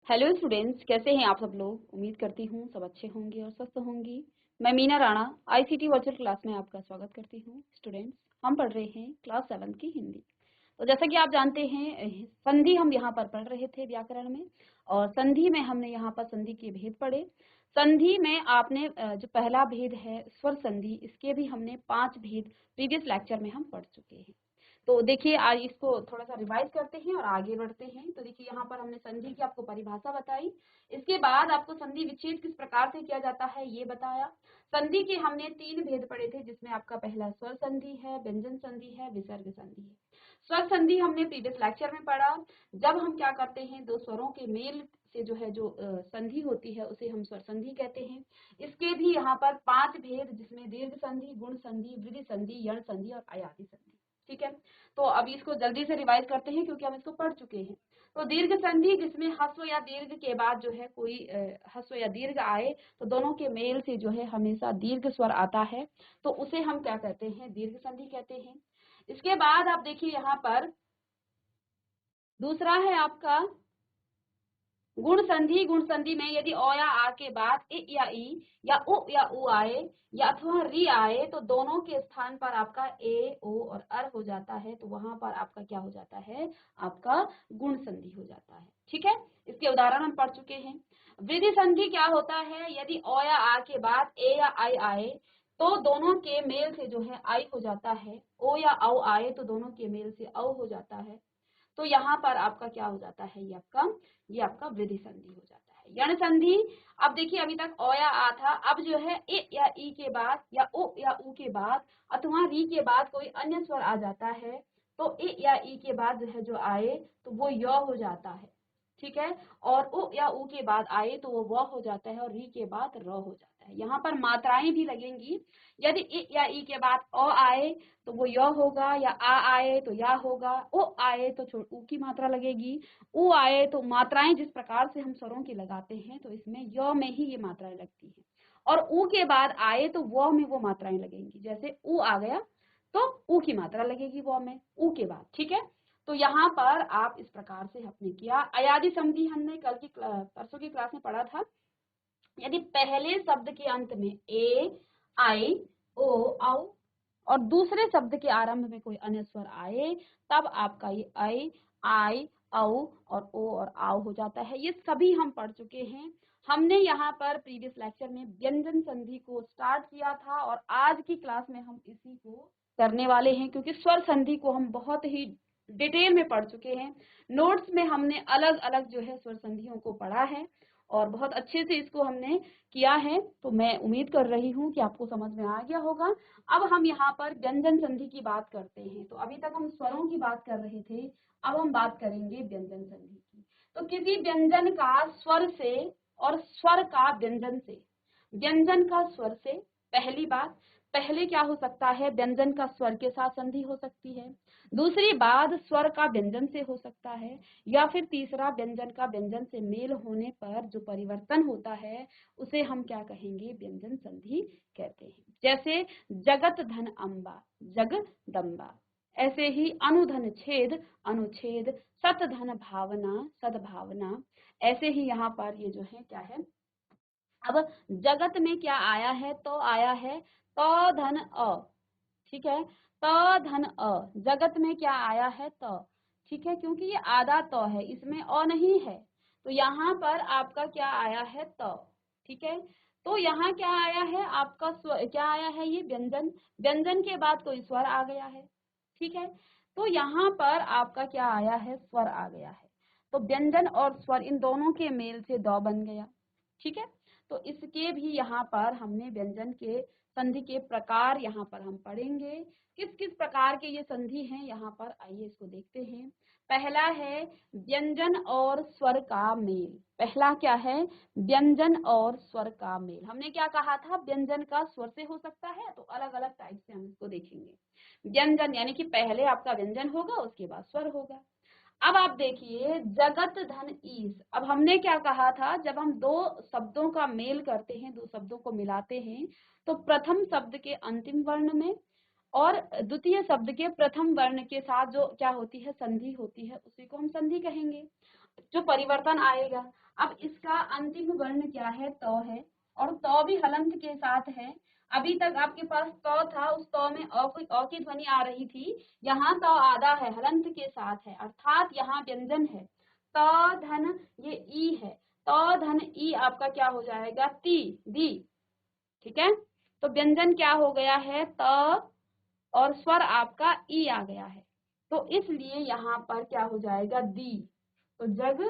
Hello students, कैसे हैं आप सब लोग। उम्मीद करती हूँ सब अच्छे होंगे और स्वस्थ होंगी। मैं Meena Rana ICT virtual class में आपका स्वागत करती हूँ। स्टूडेंट्स, हम पढ़ रहे हैं क्लास 7 की हिंदी। तो जैसा कि आप जानते हैं, संधि हम यहाँ पर पढ़ रहे थे व्याकरण में, और संधि में हमने यहाँ पर संधि के भेद पढ़े। संधि में आपने जो पहला भेद है स्वर संधि, इसके भी हमने 5 भेद प्रीवियस लेक्चर में हम पढ़ चुके हैं। तो देखिए, आज इसको थोड़ा सा रिवाइज करते हैं और आगे बढ़ते हैं। तो देखिए, यहाँ पर हमने संधि की आपको परिभाषा बताई। इसके बाद आपको संधि विच्छेद किस प्रकार से किया जाता है ये बताया। संधि के हमने 3 भेद पढ़े थे, जिसमें आपका पहला स्वर संधि है, व्यंजन संधि है, विसर्ग संधि है। स्वर संधि हमने प्रीवियस लेक्चर में पढ़ा। जब हम क्या करते हैं, दो स्वरों के मेल से जो है जो संधि होती है उसे हम स्वर संधि कहते हैं। इसके भी यहाँ पर 5 भेद, जिसमें दीर्घ संधि, गुण संधि, वृद्धि संधि, यण संधि और अयादि संधि। ठीक है, तो अभी इसको जल्दी से रिवाइज करते हैं क्योंकि हम इसको पढ़ चुके हैं। तो दीर्घ संधि, जिसमें ह्रस्व या दीर्घ के बाद जो है कोई ह्रस्व या दीर्घ आए, तो दोनों के मेल से जो है हमेशा दीर्घ स्वर आता है, तो उसे हम क्या कहते हैं, दीर्घ संधि कहते हैं। इसके बाद आप देखिए, यहाँ पर दूसरा है आपका गुण संधि। गुण संधि में यदि अ या आ के बाद इ या ई या उ आए या अथवा री आए, तो दोनों के स्थान पर आपका ए, ओ और अर हो जाता है, तो वहां पर आपका क्या हो जाता है, आपका गुण संधि हो जाता है। ठीक है, इसके उदाहरण हम पढ़ चुके हैं। वृद्धि संधि क्या होता है, यदि अ या आ के बाद ए या आई आए, तो दोनों के मेल से जो है आई हो जाता है। ओ या औ आए तो दोनों के मेल से औ हो जाता है, तो यहाँ पर आपका क्या हो जाता है, ये आपका वृद्धि संधि हो जाता है। यण संधि, अब देखिए, अभी तक अ या आ था, अब जो है ए या ई के बाद या ओ या उ के बाद अथवा री के बाद कोई अन्य स्वर आ जाता है, तो ए या ई के बाद जो है जो आए तो वो य हो जाता है। ठीक है, और उ या उ के बाद आए तो वो व हो जाता है, और री के बाद र हो जाता है। यहाँ पर मात्राएं भी लगेंगी। यदि इ या ई के बाद अ आए तो वो य होगा, या आ आए तो या होगा, ओ आए तो उ की मात्रा लगेगी, उ आए तो मात्राएं जिस प्रकार से हम स्वरों की लगाते हैं, तो इसमें य में ही ये मात्राएं लगती हैं। और उ के बाद आए तो व में वो मात्राएं लगेंगी, जैसे उ आ गया तो उ की मात्रा लगेगी व में, उ के बाद। ठीक है, तो यहाँ पर आप इस प्रकार से हमने किया। अयादि संधि हमने कल की परसों की क्लास में पढ़ा था। यदि पहले शब्द के अंत में ए, आई, ओ, औ और दूसरे शब्द के आरंभ में कोई अन्य स्वर आए, तब आपका ये आई, औ और ओ और आओ हो जाता है। ये सभी हम पढ़ चुके हैं। हमने यहाँ पर प्रीवियस लेक्चर में व्यंजन संधि को स्टार्ट किया था, और आज की क्लास में हम इसी को करने वाले हैं, क्योंकि स्वर संधि को हम बहुत ही डिटेल में पढ़ चुके हैं। नोट्स में हमने अलग अलग जो है स्वर संधियों को पढ़ा है, और बहुत अच्छे से इसको हमने किया है। तो मैं उम्मीद कर रही हूँ कि आपको समझ में आ गया होगा। अब हम यहाँ पर व्यंजन संधि की बात करते हैं। तो अभी तक हम स्वरों की बात कर रहे थे, अब हम बात करेंगे व्यंजन संधि की। तो किसी व्यंजन का स्वर से और स्वर का व्यंजन से, व्यंजन का स्वर से, पहली बात, पहले क्या हो सकता है, व्यंजन का स्वर के साथ संधि हो सकती है। दूसरी बात, स्वर का व्यंजन से हो सकता है, या फिर तीसरा, व्यंजन का व्यंजन से मेल होने पर जो परिवर्तन होता है उसे हम क्या कहेंगे, व्यंजन संधि कहते हैं। जैसे जगत धन अम्बा, जगदम्बा। ऐसे ही अनुधन छेद, अनुच्छेद, सत धन भावना, सद्भावना। ऐसे ही यहाँ पर ये जो है क्या है, अब जगत में क्या आया है, तो आया है त धन अ। ठीक है, त धन अ, जगत में क्या आया है, त। ठीक है, क्योंकि ये आधा त है, इसमें अ नहीं है, तो यहाँ पर आपका क्या आया है, त। ठीक है, तो यहाँ क्या आया है, आपका स्वर क्या आया है, ये व्यंजन। व्यंजन के बाद कोई स्वर आ गया है। ठीक है, तो यहाँ पर आपका क्या आया है, स्वर आ गया है। तो व्यंजन और स्वर इन दोनों के मेल से द बन गया। ठीक है, तो इसके भी यहाँ पर हमने व्यंजन के संधि के प्रकार यहाँ पर हम पढ़ेंगे। किस किस प्रकार के ये संधि हैं यहाँ पर, आइए इसको देखते हैं। पहला है व्यंजन और स्वर का मेल। पहला क्या है, व्यंजन और स्वर का मेल। हमने क्या कहा था, व्यंजन का स्वर से हो सकता है, तो अलग अलग टाइप से हम इसको देखेंगे। व्यंजन यानी कि पहले आपका व्यंजन होगा, उसके बाद स्वर होगा। अब आप देखिए, जगत धन ईस। अब हमने क्या कहा था, जब हम दो शब्दों का मेल करते हैं, दो शब्दों को मिलाते हैं, तो प्रथम शब्द के अंतिम वर्ण में और द्वितीय शब्द के प्रथम वर्ण के साथ जो क्या होती है, संधि होती है, उसी को हम संधि कहेंगे, जो परिवर्तन आएगा। अब इसका अंतिम वर्ण क्या है, त है, और त भी हलंत के साथ है। अभी तक आपके पास त था, उस त में अ की ध्वनि आ रही थी, यहाँ त आधा है, हलंत के साथ है, अर्थात यहाँ व्यंजन है। त धन ये ई है, त धन ई आपका क्या हो जाएगा, ती, दी। ठीक है, तो व्यंजन क्या हो गया है, त, और स्वर आपका ई आ गया है, तो इसलिए यहाँ पर क्या हो जाएगा, दी। तो जग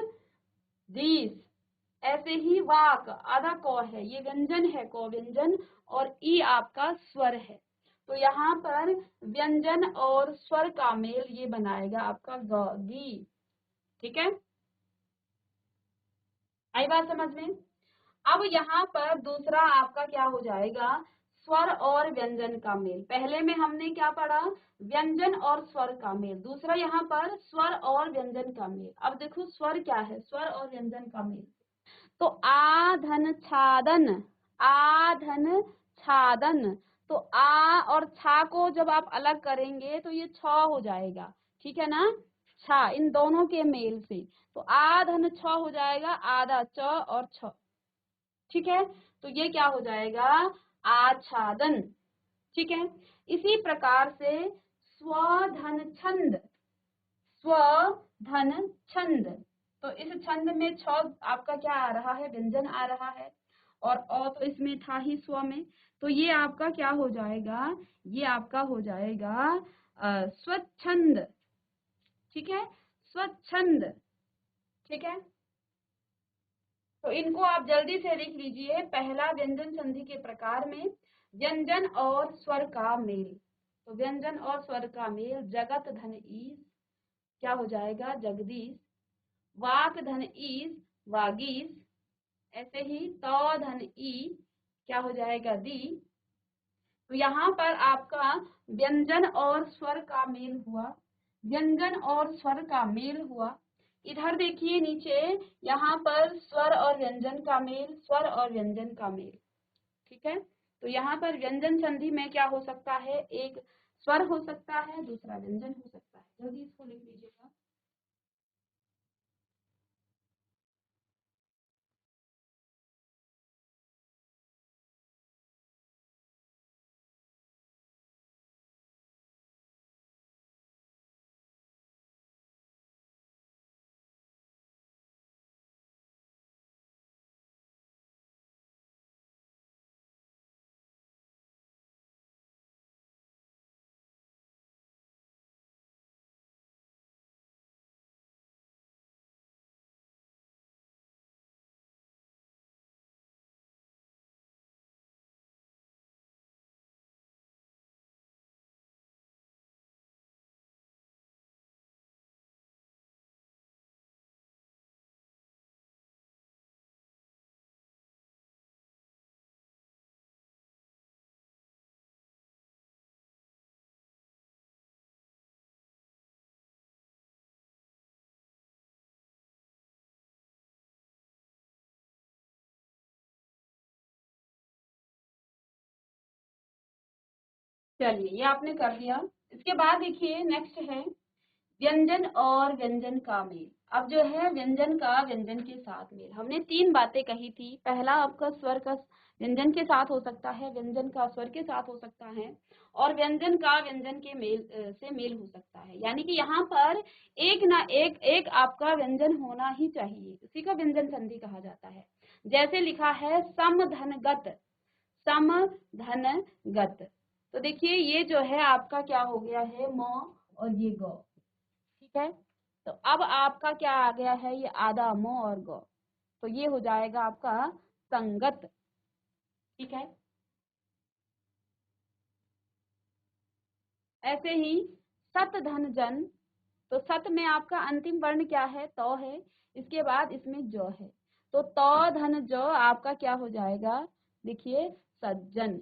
दीस। ऐसे ही वाक, आधा क है, ये व्यंजन है, क व्यंजन, और ई आपका स्वर है। तो यहाँ पर व्यंजन और स्वर का मेल ये बनाएगा आपका ग, गी। ठीक है, आई बात समझ में। अब यहाँ पर दूसरा आपका क्या हो जाएगा, स्वर और व्यंजन का मेल। पहले में हमने क्या पढ़ा, व्यंजन और स्वर का मेल, दूसरा यहाँ पर स्वर और व्यंजन का मेल। अब देखो स्वर क्या है, स्वर और व्यंजन का मेल, तो आ धन छादन, आ धन छादन, तो आ और छा को जब आप अलग करेंगे तो ये छ हो जाएगा, ठीक है ना, छा, इन दोनों के मेल से, तो आ धन छ हो जाएगा, आधा च और छ। ठीक है, तो ये क्या हो जाएगा, आच्छादन। ठीक है, इसी प्रकार से स्वधन छंद, स्वधन छंद, तो इस छंद में छ आपका क्या आ रहा है, व्यंजन आ रहा है, और अ तो इसमें था ही स्व में, तो ये आपका क्या हो जाएगा, ये आपका हो जाएगा स्वच्छंद। ठीक है, स्वच्छंद। ठीक है, तो इनको आप जल्दी से लिख लीजिए। पहला, व्यंजन संधि के प्रकार में व्यंजन और स्वर का मेल, तो व्यंजन और स्वर का मेल, जगत धन ईस क्या हो जाएगा, जगदीश, वाक धन ईस वागीस, ऐसे ही त धन ई क्या हो जाएगा, दी। तो यहाँ पर आपका व्यंजन और स्वर का मेल हुआ, व्यंजन और स्वर का मेल हुआ। इधर देखिए नीचे, यहाँ पर स्वर और व्यंजन का मेल, स्वर और व्यंजन का मेल। ठीक है, तो यहाँ पर व्यंजन संधि में क्या हो सकता है, एक स्वर हो सकता है, दूसरा व्यंजन हो सकता है। जल्दी इसको लिख लीजिएगा। चलिए, ये आपने कर दिया। इसके बाद देखिए नेक्स्ट है व्यंजन और व्यंजन का मेल। अब जो है व्यंजन का व्यंजन के साथ मेल, हमने तीन बातें कही थी। पहला आपका स्वर का व्यंजन के साथ हो सकता है, व्यंजन का स्वर के साथ हो सकता है, और व्यंजन का व्यंजन के मेल से मेल हो सकता है। यानी कि यहाँ पर एक ना एक एक आपका व्यंजन होना ही चाहिए, उसी को व्यंजन संधि कहा जाता है। जैसे लिखा है सम धन गत, सम धन गत, तो देखिए ये जो है आपका क्या हो गया है, म और ये ग। ठीक है, तो अब आपका क्या आ गया है, ये आधा म और ग, तो ये हो जाएगा आपका संगत। ठीक है, ऐसे ही सत धन जन, तो सत में आपका अंतिम वर्ण क्या है, तो है, इसके बाद इसमें ज है, तो तो धन ज आपका क्या हो जाएगा, देखिए सज्जन।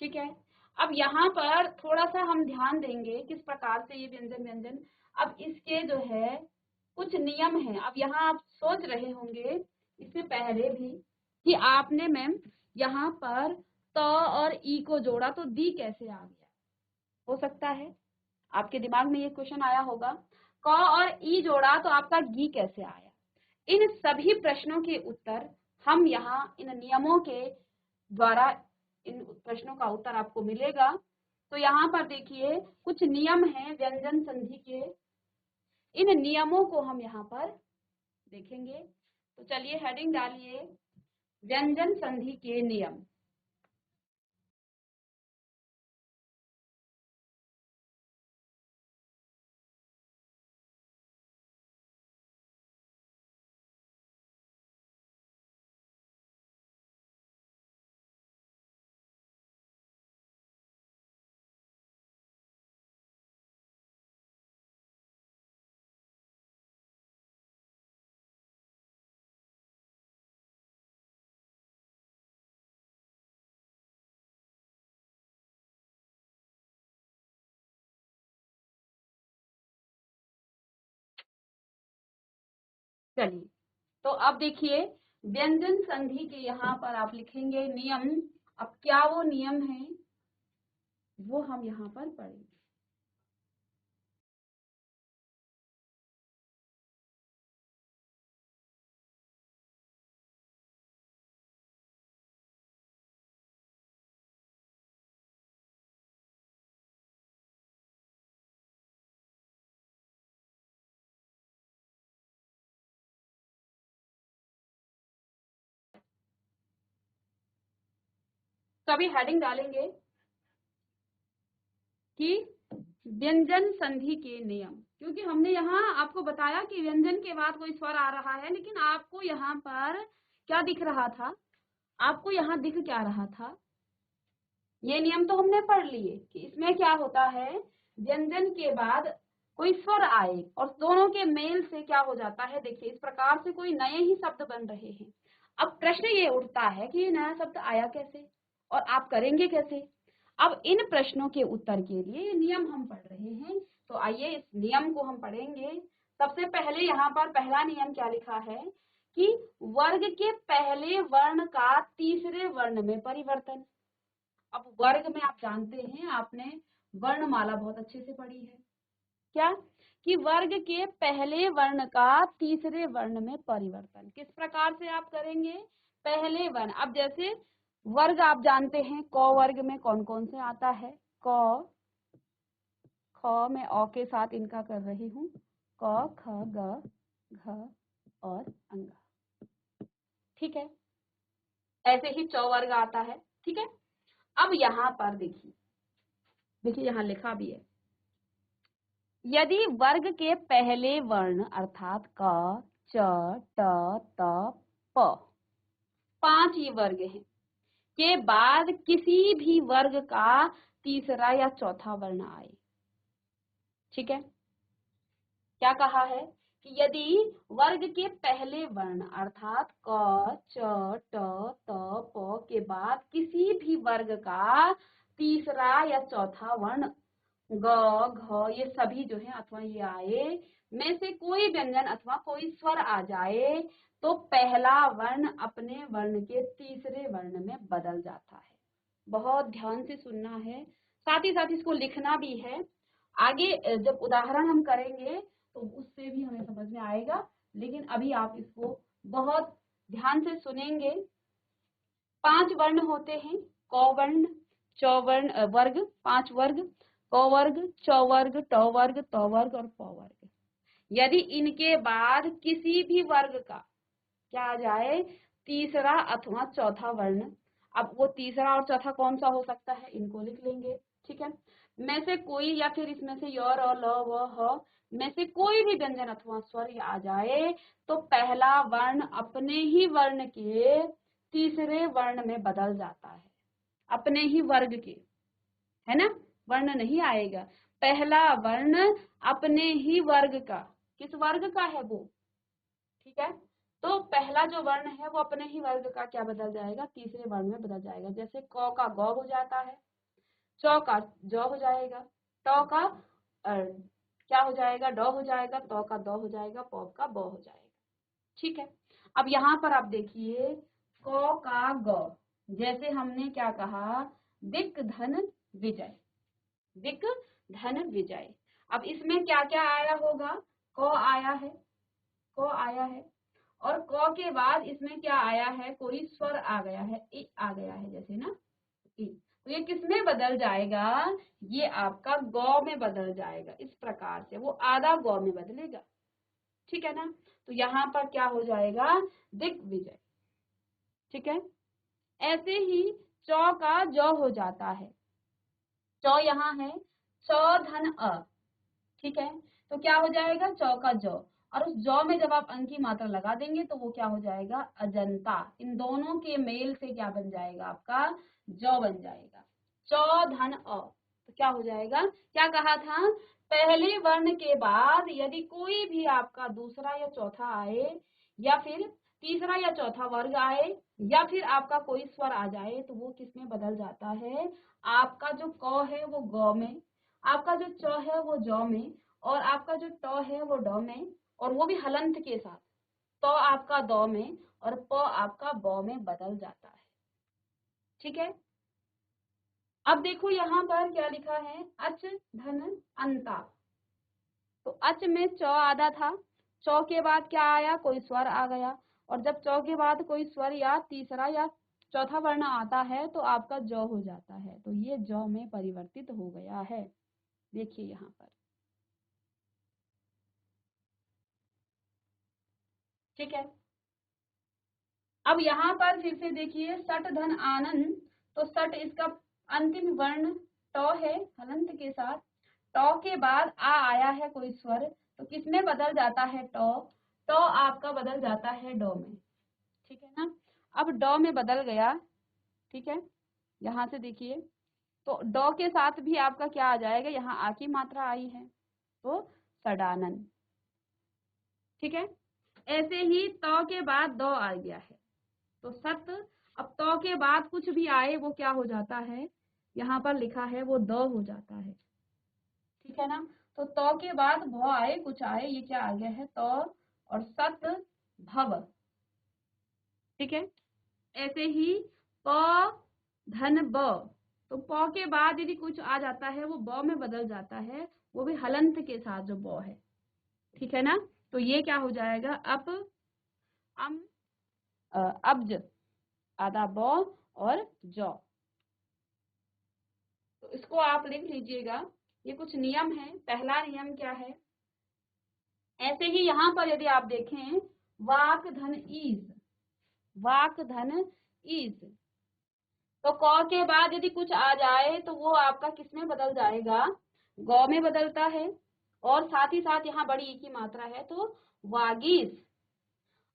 ठीक है, अब यहाँ पर थोड़ा सा हम ध्यान देंगे किस प्रकार से ये व्यंजन व्यंजन, अब इसके जो है कुछ नियम हैं। अब यहाँ आप सोच रहे होंगे इससे पहले भी कि आपने मैम यहाँ पर त और ई को जोड़ा तो दी कैसे आ गया? हो सकता है आपके दिमाग में ये क्वेश्चन आया होगा। क और ई जोड़ा तो आपका गी कैसे आया? इन सभी प्रश्नों के उत्तर हम यहाँ इन नियमों के द्वारा, इन प्रश्नों का उत्तर आपको मिलेगा। तो यहाँ पर देखिए कुछ नियम हैं व्यंजन संधि के, इन नियमों को हम यहाँ पर देखेंगे। तो चलिए हेडिंग डालिए व्यंजन संधि के नियम। चलिए तो अब देखिए व्यंजन संधि के यहाँ पर आप लिखेंगे नियम। अब क्या वो नियम है वो हम यहाँ पर पढ़ेंगे। तो अभी हेडिंग डालेंगे कि व्यंजन संधि के नियम, क्योंकि हमने यहाँ आपको बताया कि व्यंजन के बाद कोई स्वर आ रहा है, लेकिन आपको यहाँ पर क्या दिख रहा था? आपको यहाँ दिख क्या रहा था? ये नियम तो हमने पढ़ लिए कि इसमें क्या होता है, व्यंजन के बाद कोई स्वर आए और दोनों के मेल से क्या हो जाता है। देखिए इस प्रकार से कोई नए ही शब्द बन रहे हैं। अब प्रश्न ये उठता है कि ये नया शब्द आया कैसे और आप करेंगे कैसे? अब इन प्रश्नों के उत्तर के लिए नियम हम पढ़ रहे हैं, तो आइए इस नियम को हम पढ़ेंगे। सबसे पहले यहाँ पर पहला नियम क्या लिखा है कि वर्ग के पहले वर्ण का तीसरे वर्ण में परिवर्तन। अब वर्ग में आप जानते हैं, आपने वर्णमाला बहुत अच्छे से पढ़ी है क्या, कि वर्ग के पहले वर्ण का तीसरे वर्ण में परिवर्तन किस प्रकार से आप करेंगे? पहले वर्ण, अब जैसे वर्ग आप जानते हैं, क वर्ग में कौन कौन से आता है? क, ख, मैं अ के साथ इनका कर रही हूँ, क, ख, ग, घ और अंग। ठीक है, ऐसे ही चौ वर्ग आता है। ठीक है, अब यहाँ पर देखिए, देखिए यहाँ लिखा भी है, यदि वर्ग के पहले वर्ण अर्थात क, च, ट, त, प, 5 ही वर्ग हैं, के बाद किसी भी वर्ग का तीसरा या चौथा वर्ण आए। ठीक है, क्या कहा है कि यदि वर्ग के पहले वर्ण अर्थात क, च, ट, त, प के बाद किसी भी वर्ग का तीसरा या चौथा वर्ण ग, घ ये सभी जो है अथवा ये आए में से कोई व्यंजन अथवा कोई स्वर आ जाए, तो पहला वर्ण अपने वर्ण के तीसरे वर्ण में बदल जाता है। बहुत ध्यान से सुनना है, साथ ही साथ इसको लिखना भी है। आगे जब उदाहरण हम करेंगे तो उससे भी हमें समझ में आएगा, लेकिन अभी आप इसको बहुत ध्यान से सुनेंगे। 5 वर्ण होते हैं, क वर्ण, च वर्ण वर्ग, 5 वर्ग, क वर्ग, च वर्ग, ट वर्ग, त वर्ग और प वर्ग। यदि इनके बाद किसी भी वर्ग का क्या आ जाए, तीसरा अथवा चौथा वर्ण, अब वो तीसरा और चौथा कौन सा हो सकता है, इनको लिख लेंगे। ठीक है, में से कोई या फिर इसमें से य, र, ल, व, ह में से कोई भी व्यंजन अथवा स्वर आ जाए, तो पहला वर्ण अपने ही वर्ण के तीसरे वर्ण में बदल जाता है, अपने ही वर्ग के, है ना, वर्ण नहीं आएगा। पहला वर्ण अपने ही वर्ग का, किस वर्ग का है वो? ठीक है, तो पहला जो वर्ण है वो अपने ही वर्ग का क्या बदल जाएगा, तीसरे वर्ण में बदल जाएगा। जैसे क का ग हो जाता है, च का ज हो जाएगा, ट का क्या हो जाएगा, ड हो जाएगा, त का द हो जाएगा, प का ब हो जाएगा। ठीक है, अब यहाँ पर आप देखिए क का ग, जैसे हमने क्या कहा, दिक धन विजय, दिक धन विजय। अब इसमें क्या क्या आया होगा, क आया है, क आया है, और क के बाद इसमें क्या आया है, कोई स्वर आ गया है, इ आ गया है, जैसे ना इ। तो ये किस में बदल जाएगा, ये आपका गौ में बदल जाएगा। इस प्रकार से वो आधा गौ में बदलेगा, ठीक है ना। तो यहाँ पर क्या हो जाएगा, दिग्विजय, ठीक है। ऐसे ही चौ का जौ हो जाता है, चौ यहाँ है, चौ धन अ, ठीक है। तो क्या हो जाएगा, चौ का जौ, और उस जौ में जब आप अंक की मात्रा लगा देंगे तो वो क्या हो जाएगा, अजंता। इन दोनों के मेल से क्या बन जाएगा, आपका जौ बन जाएगा, चौ धन अ। तो क्या हो जाएगा, क्या कहा था, पहले वर्ण के बाद यदि कोई भी आपका दूसरा या चौथा आए, या फिर तीसरा या चौथा वर्ग आए, या फिर आपका कोई स्वर आ जाए, तो वो किस में बदल जाता है, आपका जो क है वो ग में, आपका जो च है वो जौ में, और आपका जो ट है वो ड में, और वो भी हलंत के साथ। तो आपका द में और प आपका ब में बदल जाता है, ठीक है। अब देखो यहाँ पर क्या लिखा है, अच धन अंता। तो अच में च आधा था, चौ के बाद क्या आया, कोई स्वर आ गया, और जब चौ के बाद कोई स्वर या तीसरा या चौथा वर्ण आता है तो आपका जौ हो जाता है। तो ये जौ में परिवर्तित हो गया है, देखिए यहाँ पर, ठीक है। अब यहाँ पर फिर से देखिए, सट धन आनंद। तो सट इसका अंतिम वर्ण ट है हलंत के साथ, ट के बाद आ आया है कोई स्वर, तो किसमें बदल जाता है, ट, ट आपका बदल जाता है ड में, ठीक है ना। अब ड में बदल गया, ठीक है, यहाँ से देखिए, तो ड के साथ भी आपका क्या आ जाएगा, यहाँ आ की मात्रा आई है, तो सडानन, ठीक है। ऐसे ही त के बाद द आ गया है, तो सत। अब तो के बाद कुछ भी आए वो क्या हो जाता है, यहाँ पर लिखा है वो द हो जाता है, ठीक है ना। तो के बाद भ आए, कुछ आए, ये क्या आ गया है, तो और सत भव, ठीक है। ऐसे ही प धन ब। तो प के बाद यदि कुछ आ जाता है वो ब में बदल जाता है, वो भी हलंत के साथ जो ब है, ठीक है ना। तो ये क्या हो जाएगा, अप अम अब्ज, आधा ब और जौ। तो इसको आप लिख लीजिएगा, ये कुछ नियम है। पहला नियम क्या है, ऐसे ही यहाँ पर यदि आप देखें, वाक धन ईज, वाक धन ईज। तो क के बाद यदि कुछ आ जाए तो वो आपका किस में बदल जाएगा, गौ में बदलता है, और साथ ही साथ यहाँ बड़ी ई की मात्रा है, तो वागीस।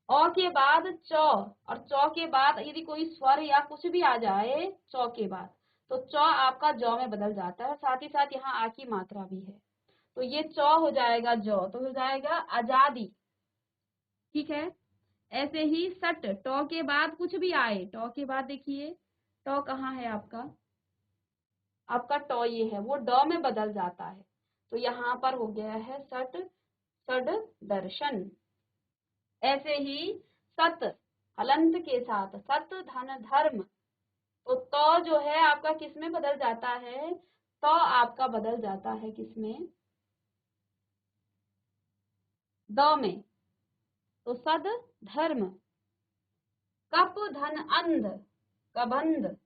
औ के बाद च, और चौ के बाद यदि कोई स्वर या कुछ भी आ जाए चौ के बाद, तो चौ आपका जौ में बदल जाता है, साथ ही साथ यहाँ आ की मात्रा भी है, तो ये चौ हो जाएगा जौ, तो हो जाएगा आजादी, ठीक है। ऐसे ही सट, टॉ के बाद कुछ भी आए, टॉ के बाद देखिए, टॉ कहाँ है आपका, आपका टॉ ये है, वो ड में बदल जाता है, तो यहाँ पर हो गया है सट, सड दर्शन। ऐसे ही सत हलंत के साथ, सत धन धर्म। तो जो है आपका किस में बदल जाता है, तो आपका बदल जाता है किसमें, द में, तो सद धर्म। कप धन अंध, कबंध,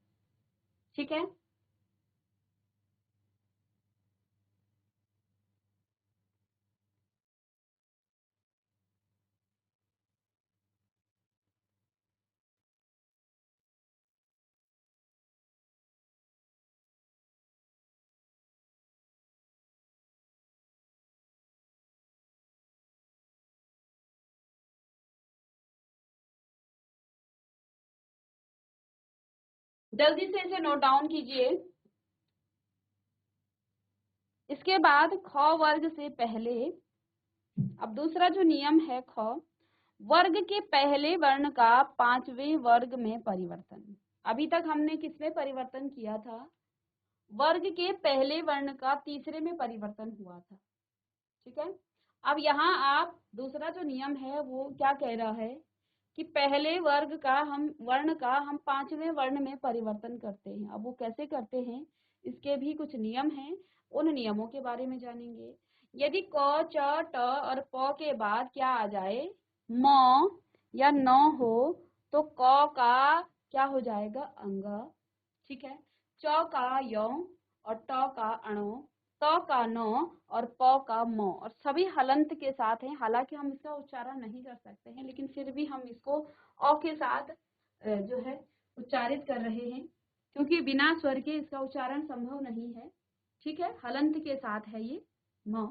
ठीक है। जल्दी से इसे नोट डाउन कीजिए। इसके बाद ख वर्ग से पहले, अब दूसरा जो नियम है, ख वर्ग के पहले वर्ण का पांचवें वर्ग में परिवर्तन। अभी तक हमने किसमें परिवर्तन किया था, वर्ग के पहले वर्ण का तीसरे में परिवर्तन हुआ था, ठीक है। अब यहाँ आप दूसरा जो नियम है वो क्या कह रहा है, कि पहले वर्ण का हम पांचवें वर्ण में परिवर्तन करते हैं। अब वो कैसे करते हैं, इसके भी कुछ नियम हैं, उन नियमों के बारे में जानेंगे। यदि क, च, ट और प के बाद क्या आ जाए, म या न हो, तो क का क्या हो जाएगा, अंग। ठीक है। च का य और ट का अणो, त का न और प का म, और सभी हलंत के साथ हैं। हालांकि हम इसका उच्चारण नहीं कर सकते हैं, लेकिन फिर भी हम इसको अ के साथ जो है उच्चारित कर रहे हैं, क्योंकि बिना स्वर के इसका उच्चारण संभव नहीं है। ठीक है, हलंत के साथ है ये म।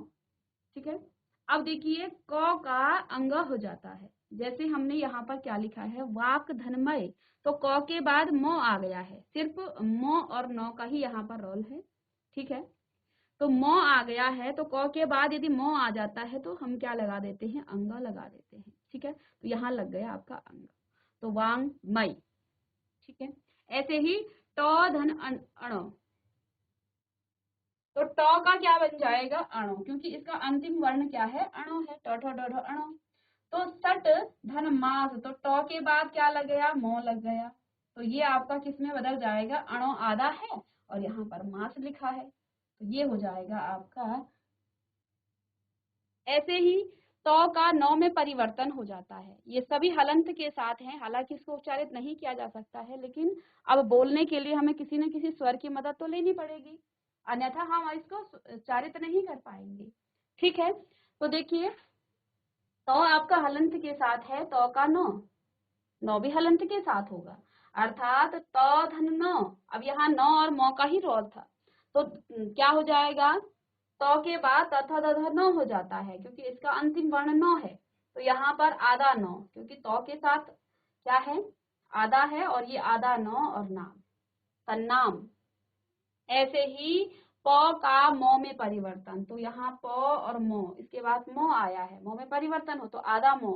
ठीक है। अब देखिए क का अंग हो जाता है, जैसे हमने यहाँ पर क्या लिखा है, वाक धनमय, तो क के बाद म आ गया है, सिर्फ म और न का ही यहाँ पर रोल है। ठीक है, तो म आ गया है, तो क के बाद यदि म आ जाता है तो हम क्या लगा देते हैं, अंग लगा देते हैं। ठीक है, तो यहाँ लग गया आपका अंग, तो वांग मई। ठीक है, ऐसे ही ट धन अण, तो ट का क्या बन जाएगा, अणो, क्योंकि इसका अंतिम वर्ण क्या है, अणो है, ट ठ ड ढ अणो। तो सट धन मास, तो ट के बाद क्या लग गया, मो लग गया, तो ये आपका किस में बदल जाएगा, अणो आधा है और यहाँ पर मास लिखा है, तो ये हो जाएगा आपका। ऐसे ही तो का नौ में परिवर्तन हो जाता है, ये सभी हलंत के साथ हैं। हालांकि इसको उच्चारित नहीं किया जा सकता है, लेकिन अब बोलने के लिए हमें किसी न किसी स्वर की मदद तो लेनी पड़ेगी, अन्यथा हम इसको उच्चारित नहीं कर पाएंगे। ठीक है, तो देखिए तो आपका हलंत के साथ है, तो का नौ, नौ भी हलंत के साथ होगा, अर्थात तो धन नौ। अब यहाँ नौ और मौ का ही रोल था, तो क्या हो जाएगा, तो के बाद तथा तथा नौ हो जाता है, क्योंकि इसका अंतिम वर्ण नौ है। तो यहाँ पर आधा नौ, क्योंकि तो के साथ क्या है, आधा है, और ये आधा नौ और नाम, तन्नाम। ऐसे ही प का मो में परिवर्तन, तो यहाँ प और मो, इसके बाद मो आया है, मो में परिवर्तन हो तो आधा मो।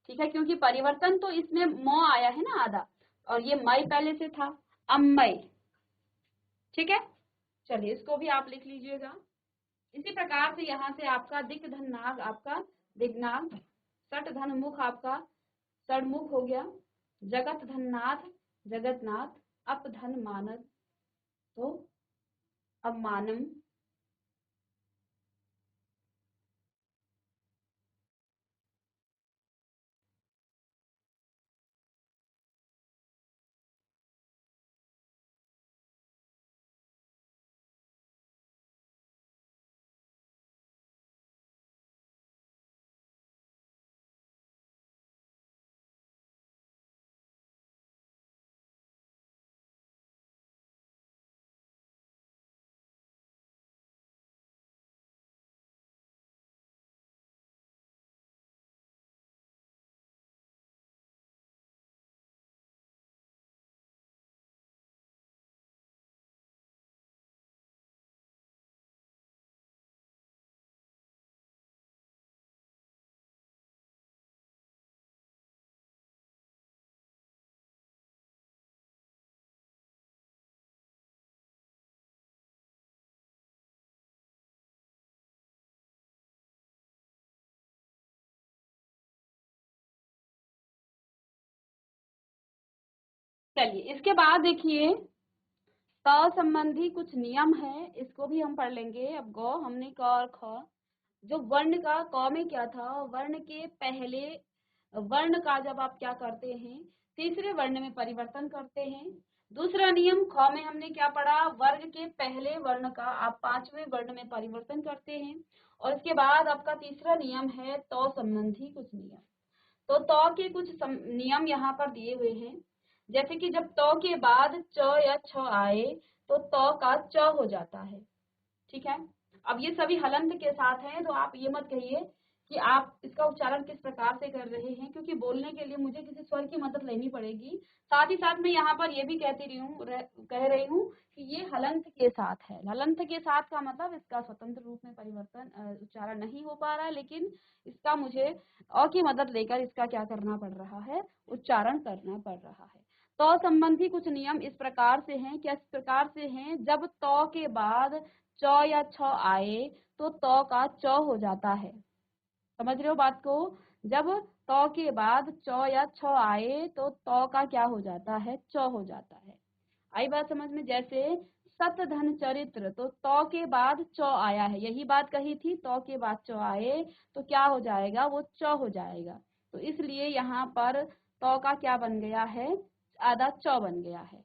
ठीक है, क्योंकि परिवर्तन तो इसमें मो आया है ना आधा, और ये मई पहले से था, अम्मई। ठीक है, चलिए इसको भी आप लिख लीजिएगा। इसी प्रकार से यहाँ से आपका दिक धन नाग, आपका दिग्नाग, सट धन मुख आपका षडमुख हो गया, जगत धन नाथ, जगतनाथ, अप धन मानद, तो अब मानम। चलिए इसके बाद देखिए क संबंधी कुछ नियम है, इसको भी हम पढ़ लेंगे। अब गौ हमने क और ख, जो वर्ण का क में क्या था, वर्ण के पहले वर्ण का जब आप क्या करते हैं, तीसरे वर्ण में परिवर्तन करते हैं। दूसरा नियम ख में हमने क्या पढ़ा, वर्ग के पहले वर्ण का आप पांचवें वर्ण में परिवर्तन करते हैं। और इसके बाद आपका तीसरा नियम है तो संबंधी कुछ नियम। तो के कुछ नियम यहाँ पर दिए हुए हैं, जैसे कि जब तो के बाद च या छ आए तो का च हो जाता है। ठीक है, अब ये सभी हलंत के साथ हैं, तो आप ये मत कहिए कि आप इसका उच्चारण किस प्रकार से कर रहे हैं, क्योंकि बोलने के लिए मुझे किसी स्वर की मदद लेनी पड़ेगी। साथ ही साथ मैं यहाँ पर ये भी कह रही हूँ कि ये हलंत के साथ है। हलंत के साथ का मतलब इसका स्वतंत्र रूप में परिवर्तन उच्चारण नहीं हो पा रहा है, लेकिन इसका मुझे अ की मदद लेकर इसका क्या करना पड़ रहा है, उच्चारण करना पड़ रहा है। तो संबंधी कुछ नियम इस प्रकार से हैं, क्या इस प्रकार से हैं, जब तो के बाद च या छ आए तो का च हो जाता है। समझ रहे हो बात को? जब तो के बाद चौ या छ आए तो तो का क्या हो जाता है, चौ हो जाता है। आई बात समझ में? जैसे सत धन चरित्र, तो के बाद चौ आया है, यही बात कही थी, तो के बाद चौ आए तो क्या हो जाएगा, वो चौ हो जाएगा। तो इसलिए यहाँ पर तो का क्या बन गया है, आधा चौ बन गया है।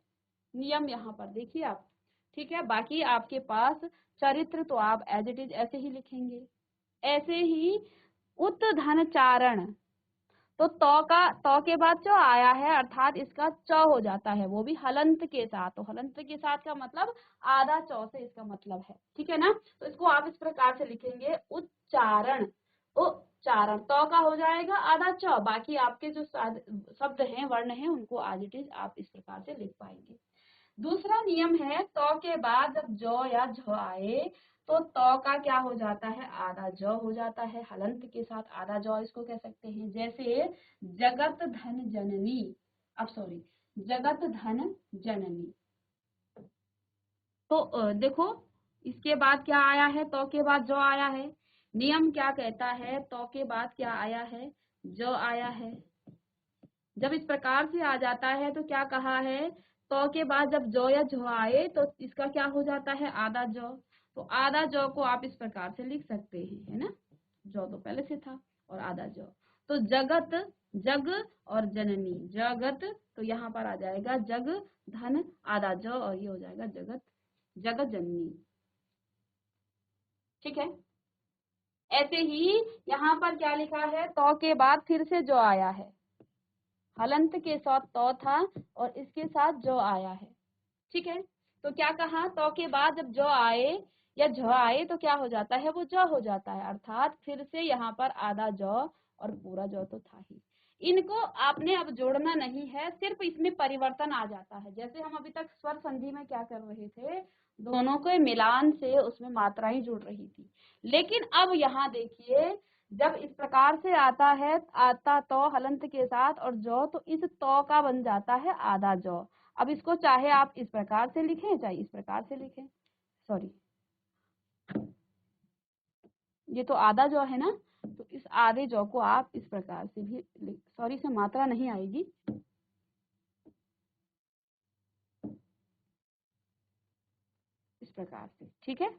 नियम यहाँ पर देखिए आप। ठीक है, बाकी आपके पास चरित्र तो आप एज इट इज ऐसे ही लिखेंगे। ऐसे ही उत धन चारण, तो का तो के बाद जो आया है अर्थात इसका च हो जाता है, वो भी हलंत के साथ। तो हलंत के साथ का मतलब आधा चौ से इसका मतलब है। ठीक है ना? तो इसको आप इस प्रकार से लिखेंगे, उच्चारण, उच्चारण, तो का हो जाएगा आधा चौ, बाकी आपके जो शब्द हैं, वर्ण हैं, उनको आज इट इज आप इस प्रकार से लिख पाएंगे। दूसरा नियम है, तो के बाद जब जो या झ आए तो का क्या हो जाता है, आधा ज हो जाता है, हलंत के साथ आधा ज इसको कह सकते हैं। जैसे जगत धन जननी, अब सॉरी, जगत धन जननी। तो देखो इसके बाद क्या आया है, तो के बाद जो आया है। नियम क्या कहता है, तो के बाद क्या आया है, जो आया है। जब इस प्रकार से आ जाता है तो क्या कहा है, तो के बाद जब जो या झो आए तो इसका क्या हो जाता है, आधा जो। तो आधा जो को आप इस प्रकार से लिख सकते हैं, है ना? जो तो पहले से था और आधा जो। तो जगत, जग और जननी, जगत तो यहाँ पर आ जाएगा जग धन आधा जो, और ये हो जाएगा जगत, जगत जननी। ठीक है, ऐसे ही यहाँ पर क्या लिखा है, तो के बाद फिर से जो आया है, हलंत के साथ तो था और इसके साथ जो आया है। ठीक है, तो क्या कहा, तो के बाद जब जो आए या झ आए तो क्या हो जाता है, वो जो हो जाता है, अर्थात फिर से यहाँ पर आधा जो और पूरा जो तो था ही। इनको आपने अब जोड़ना नहीं है, सिर्फ इसमें परिवर्तन आ जाता है। जैसे हम अभी तक स्वर संधि में क्या कर रहे थे, दोनों के मिलान से उसमें मात्राएं जुड़ रही थी। लेकिन अब यहाँ देखिए, जब इस प्रकार से आता है, आता तो हलंत के साथ और जो, तो इस तो का बन जाता है आधा जो। अब इसको चाहे आप इस प्रकार से लिखें, चाहे इस प्रकार से लिखें, सॉरी, ये तो आधा जो है ना, तो इस आधे जो को आप इस प्रकार से भी, सॉरी से मात्रा नहीं आएगी, इस प्रकार से। ठीक है,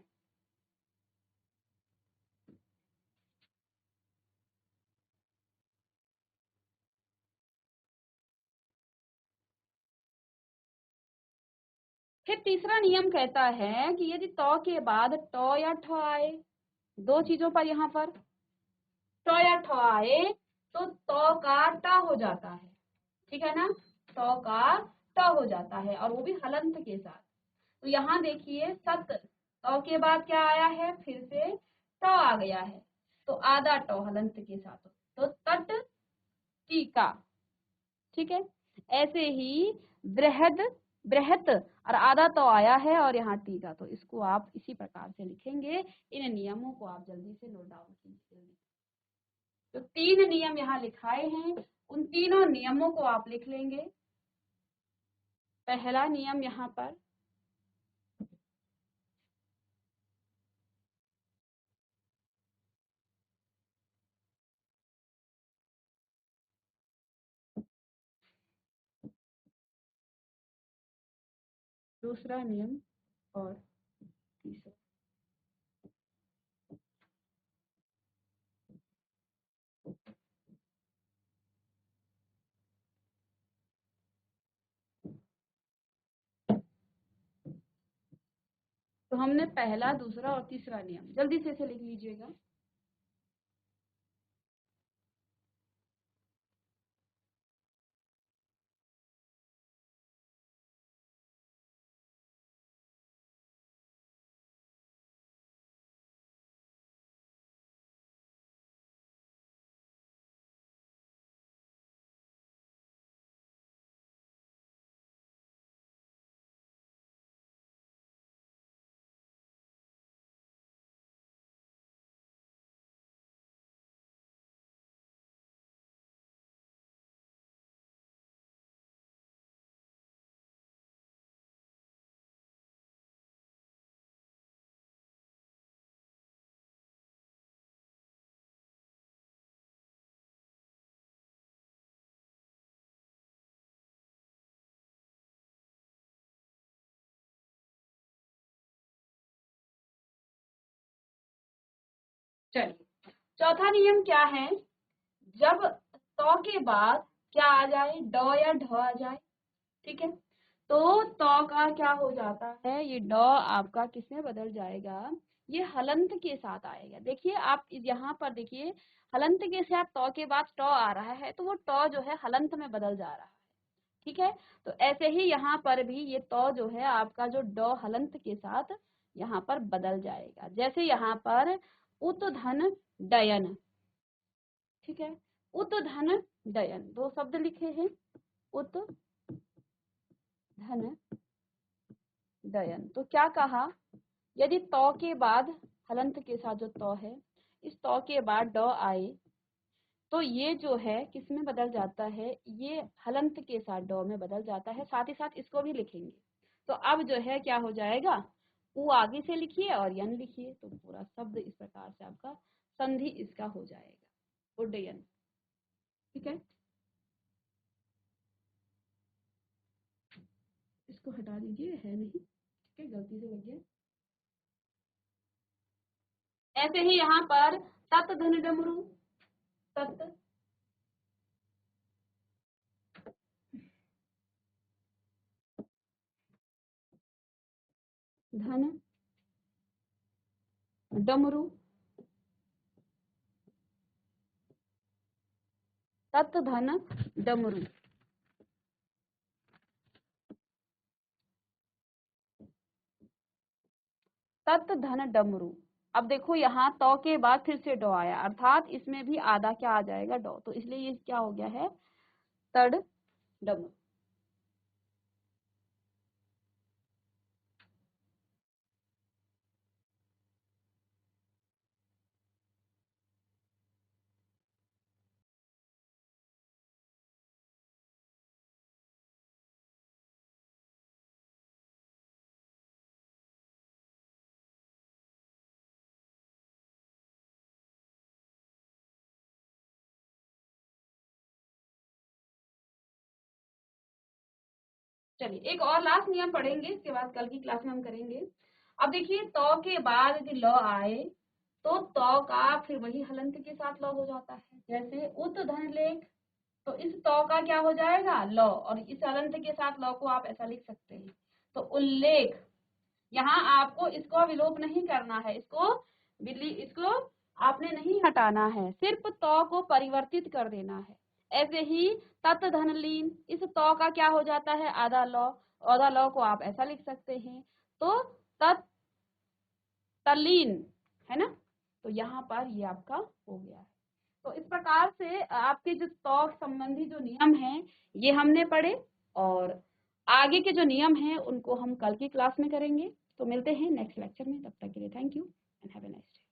फिर तीसरा नियम कहता है कि यदि तो के बाद टो या ठ आए, दो चीजों पर यहाँ पर टो या ठ आए तो का ट हो जाता है। ठीक है ना? तो का ट हो जाता है और वो भी हलंत के साथ। तो यहाँ देखिए, सत, तो के बाद क्या आया है, फिर से ट आ गया है, तो आधा ट हलंत के साथ, तो तट टीका। ठीक है, ऐसे ही बृहद, बृहत और आधा तो आया है और यहाँ टीका, तो इसको आप इसी प्रकार से लिखेंगे। इन नियमों को आप जल्दी से नोट डाउन कीजिए। तो तीन नियम यहाँ लिखाए हैं, उन तीनों नियमों को आप लिख लेंगे। पहला नियम यहाँ पर, दूसरा नियम और तीसरा। तो हमने पहला, दूसरा और तीसरा नियम, जल्दी से इसे लिख लीजिएगा। चलिए, चौथा नियम क्या है, जब तो के बाद क्या आ जाए, ड या ढ आ जाए, ठीक है, तो का क्या हो जाता है, ये ड आपका किसमें बदल जाएगा, ये हलंत के साथ आएगा। देखिए आप यहाँ पर देखिए, हलंत के साथ तो के बाद ट आ रहा है, तो वो ट जो है हलंत में बदल जा रहा है, ठीक है। तो ऐसे ही यहाँ पर भी ये तो जो है आपका जो ड हलंत के साथ यहाँ पर बदल जाएगा। जैसे यहाँ पर उत धन डयन, ठीक है, उत धन डयन, दो शब्द लिखे हैं, उत धन डयन। तो क्या कहा, यदि तो के बाद हलंत के साथ जो तो है, इस तो के बाद ड आए, तो ये जो है किस में बदल जाता है, ये हलंत के साथ ड में बदल जाता है। साथ ही साथ इसको भी लिखेंगे, तो अब जो है क्या हो जाएगा, उ आगे से लिखिए और यन लिखिए, तो पूरा शब्द इस प्रकार से आपका संधि इसका हो जाएगा, उड्डयन, ठीक है। इसको हटा दीजिए, है नहीं, ठीक है, गलती से लग गया। ऐसे ही यहाँ पर तत् धन डमरू, तत् धन डमरू, तत् धन डमरू, तत् धन डमरू। अब देखो यहाँ तो के बाद फिर से डो आया, अर्थात इसमें भी आधा क्या आ जाएगा, डो, तो इसलिए ये क्या हो गया है, तड़ डमरू। चलिए एक और लास्ट नियम पढ़ेंगे, इसके बाद कल की क्लास में हम करेंगे। अब देखिए तो के बाद यदि ल आए, तो का फिर वही हलंत के साथ ल हो जाता है। जैसे उत धन लेख, तो इस तो का क्या हो जाएगा, ल, और इस हलंत के साथ ल को आप ऐसा लिख सकते हैं। तो उल्लेख, यहाँ आपको इसको विलोप नहीं करना है, इसको आपने नहीं हटाना है, सिर्फ तो को परिवर्तित कर देना है। ऐसे ही तत् धन लीन, इस तो का क्या हो जाता है, आधा लॉ को आप ऐसा लिख सकते हैं, तो तत् तल्लीन, है ना। तो यहाँ पर ये आपका हो गया है। तो इस प्रकार से आपके जो तो संबंधी जो नियम हैं ये हमने पढ़े, और आगे के जो नियम हैं उनको हम कल की क्लास में करेंगे। तो मिलते हैं नेक्स्ट लेक्चर में, तब तक के लिए thank you and have a nice day.